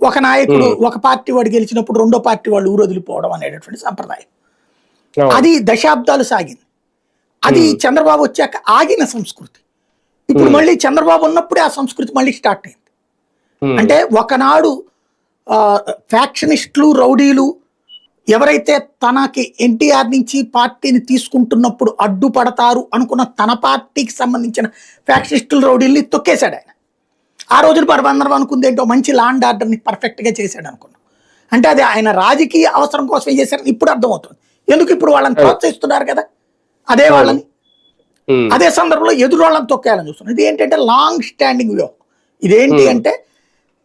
ఒక నాయకుడు ఒక పార్టీ వాడు గెలిచినప్పుడు రెండో పార్టీ వాళ్ళు ఊరు వదిలిపోవడం అనేటటువంటి సంప్రదాయం. అది దశాబ్దాలు సాగింది. అది చంద్రబాబు వచ్చాక ఆగిన సంస్కృతి. ఇప్పుడు మళ్ళీ చంద్రబాబు ఉన్నప్పుడే ఆ సంస్కృతి మళ్ళీ స్టార్ట్ అయింది. అంటే ఒకనాడు ఫ్యాక్షనిస్టులు, రౌడీలు ఎవరైతే తనకి ఎన్టీఆర్ నుంచి పార్టీని తీసుకుంటున్నప్పుడు అడ్డుపడతారు అనుకున్న తన పార్టీకి సంబంధించిన ఫ్యాక్షనిస్టులు, రౌడీల్ని తొక్కేశాడు ఆయన. ఆ రోజున అందరం అనుకుంది ఏంటో మంచి లాండ్ ఆర్డర్ని పర్ఫెక్ట్గా చేశాడు అనుకున్నాం. అంటే అది ఆయన రాజకీయ అవసరం కోసమే చేశారని ఇప్పుడు అర్థమవుతుంది. ఎందుకు ఇప్పుడు వాళ్ళని ప్రోత్సహిస్తున్నారు కదా, అదే వాళ్ళని అదే సందర్భంలో ఎదురు వాళ్ళని తొక్కేయాలని చూస్తున్నారు. ఇది ఏంటంటే లాంగ్ స్టాండింగ్ వ్యూ. ఇదేంటి అంటే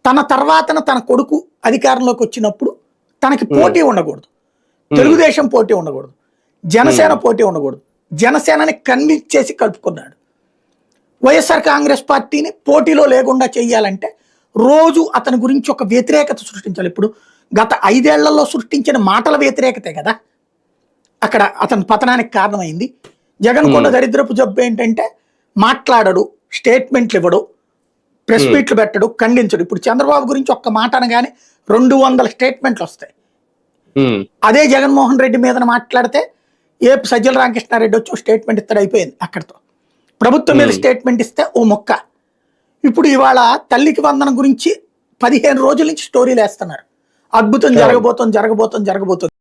తన తర్వాతన తన కొడుకు అధికారంలోకి వచ్చినప్పుడు తనకి పోటీ ఉండకూడదు, తెలుగుదేశం పోటీ ఉండకూడదు, జనసేన పోటీ ఉండకూడదు. జనసేనని కన్విన్స్ చేసి కలుపుకున్నాడు. వైఎస్ఆర్ కాంగ్రెస్ పార్టీని పోటీలో లేకుండా చేయాలంటే రోజు అతని గురించి ఒక వ్యతిరేకత సృష్టించాలి. ఇప్పుడు గత 5 ఏళ్లలో సృష్టించిన మాటల వ్యతిరేకతే కదా అక్కడ అతని పతనానికి కారణమైంది. జగన్ కొండ దరిద్రపు జబ్బు ఏంటంటే మాట్లాడడు, స్టేట్మెంట్లు ఇవ్వడు, ప్రెస్ మీట్లు పెట్టడు, ఖండించడు. ఇప్పుడు చంద్రబాబు గురించి ఒక్క మాట అనగానే 200 స్టేట్మెంట్లు వస్తాయి. అదే జగన్మోహన్ రెడ్డి మీద మాట్లాడితే సజ్జల రామకృష్ణారెడ్డి వచ్చి స్టేట్మెంట్ ఇస్తాడు, అయిపోయింది అక్కడితో. ప్రభుత్వం మీద స్టేట్మెంట్ ఇస్తే ఓ మొక్క. ఇప్పుడు ఇవాళ తల్లికి వందనం గురించి 15 రోజుల నుంచి స్టోరీలు వేస్తున్నారు. అద్భుతం జరగబోతుంది.